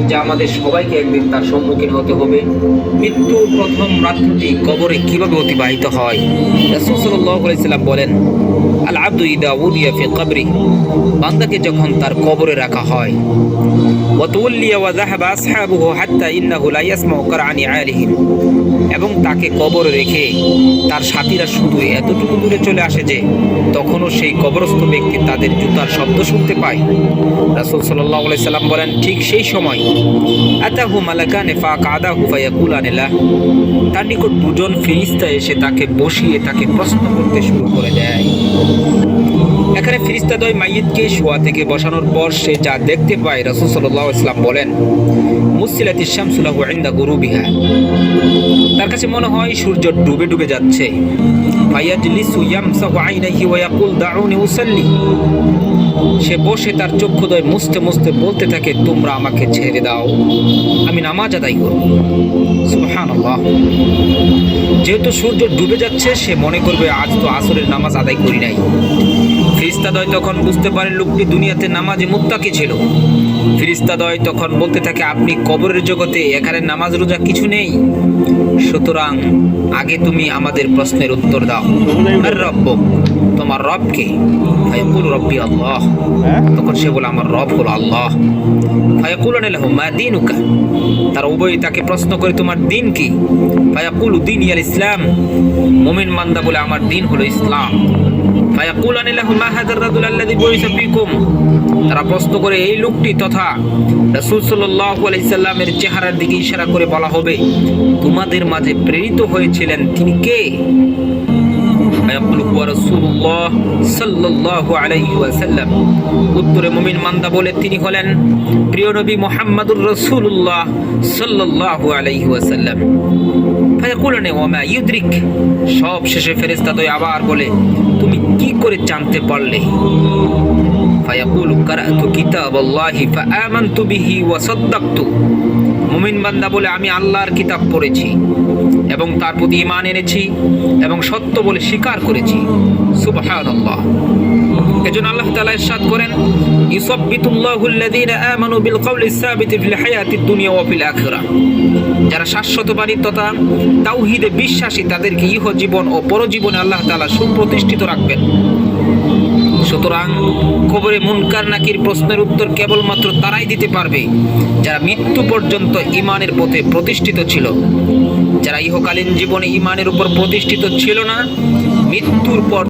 যে আমাদের সবাইকে একদিন তার সম্মুখীন হতে হবে। মৃত্যুর প্রথম রাত্রিটি কবরে কিভাবে অতিবাহিত হয়, রাসূল সাল্লাল্লাহু আলাইহি সাল্লাম বলেন, আল আবদু ইদা উদিয়া ফি কবরি, বান্দাকে যখন তার কবরে রাখা হয়, ওয়া তুওয়াল্লিয়া ওয়া যাহাবা আসহাবুহু হাত্তা ইন্নাহু লা ইয়াসমাউ কারআনি আলিহিম, এবং তাকে কবরে রেখে তার সাথীরা শুধু এতটুকু দূরে চলে আসে যে তখনও সেই কবরস্থ ব্যক্তি তাদের জুতার শব্দ শুনতে পায়। রাসূল সাল্লাল্লাহু আলাইহি সাল্লাম বলেন, ঠিক সেই সময় আতাহু মালাকানে ফাকাদাহু ফায়াকুলানি লাহ, তার নিকট দুজন ফেরেশতা এসে তাকে বসিয়ে তাকে প্রশ্ন করতে শুরু করে দেয়। এখানে ফেরেশতাদ্বয় মাইয়িতকে শোয়া থেকে বসানোর পর সে যা দেখতে পায়, রাসূল সাল্লাল্লাহু আলাইহি সাল্লাম বলেন, মুসিলাতিশ শামসু লাহু ইনদা গুরুবিহা, তার কাছে মনে হয় সূর্য ডুবে ডুবে যাচ্ছে। ফায়াজলিসু ইয়ামসাহু আইনাইহি ওয়া ইয়াকুল দাউনি উসাল্লি, সে বসে তার চক্ষুদ্বয় মুছতে মুছতে বলতে থাকে, তোমরা আমাকে ছেড়ে দাও, আমি নামাজ আদায় করব। সুবহানাল্লাহ। যেহেতু সূর্য ডুবে যাচ্ছে, সে মনে করবে আজ তো আসরের নামাজ আদায় করি নাই। ফেরেশতাদ্বয় তখন বুঝতে পারে লোকটি দুনিয়াতে নামাজে মুত্তাকি ছিল। ফেরেশতাদ্বয় তখন বলতে থাকে, আপনি কবরের জগতে, এখানে নামাজ রোজা কিছু নেই, সুতরাং আগে তুমি আমাদের প্রশ্নের উত্তর দাও। আর রব্বুক, তোমার রব কে? ফায়াকুল রব্বি আল্লাহ, তখন সে বলে, আমার রব হলো আল্লাহ। ফায়াকুলুনা লাহু মা দীনুকা, তারা উভয় তাকে প্রশ্ন করে, তোমার দিন কি? ফায়াকুলু দীনি আল ইসলাম, মুমিন বান্দা বলে, আমার দিন হলো ইসলাম। ফায়াকুলানি লাহু মা হাযার রাজুল আল্লাযী বুইসা ফীকুম, তারা প্রশ্ন করে, এই লোকটি তথা রাসূল সাল্লাল্লাহু আলাইহি সাল্লামের চেহারার দিকে ইশারা করে বলা হবে, তোমাদের মাঝে প্রেরিত হয়েছিলেন তিনি কে? ফায়াকুলু হুয়া রাসূলুল্লাহ সাল্লাল্লাহু আলাইহি ওয়াসাল্লাম, উত্তরে মুমিন বান্দা বলে, তিনি হলেন প্রিয় নবী মুহাম্মদুর রাসূলুল্লাহ সাল্লাল্লাহু আলাইহি ওয়াসাল্লাম। ফায়াকুলুনা ওয়া মা ইউদরিক, সব শেষে ফেরেশতাদ্বয় আবার বলে, তুমি কি করে জানতে পারলে? ফায়াকুলু কারাতু কিতাবাল্লাহি ফাআমানতু বিহি ওয়া সাদ্দাকতু, মুমিন বান্দা বলে, আমি আল্লাহর কিতাব পড়েছি এবং তার প্রতি ঈমান এনেছি এবং সত্য বলে স্বীকার করেছি। সুবহানাল্লাহ। এজন্য আল্লাহ তাআলা ইরশাদ করেন, ইউসাব্বিতুল্লাহুল্লাযীনা আমানু বিল কওলিস সাবিতি ফিল হায়াতিদ দুনিয়া ওয়া ফিল আখিরাহ, যারা শাশ্বতবাদী তথা তাওহীদে বিশ্বাসী, তাদেরকে ইহজীবন ও পরজীবনে আল্লাহ তাআলা সুপ্রতিষ্ঠিত রাখবেন। সুতরাং কবরে মুনকার নাকির প্রশ্নের উত্তর কেবলমাত্র তারাই দিতে পারবে যারা মৃত্যু পর্যন্ত ঈমানের পথে প্রতিষ্ঠিত ছিল। যারা ইহকালীন জীবনে ঈমানের উপর প্রতিষ্ঠিত ছিল না, মৃত্যুর পর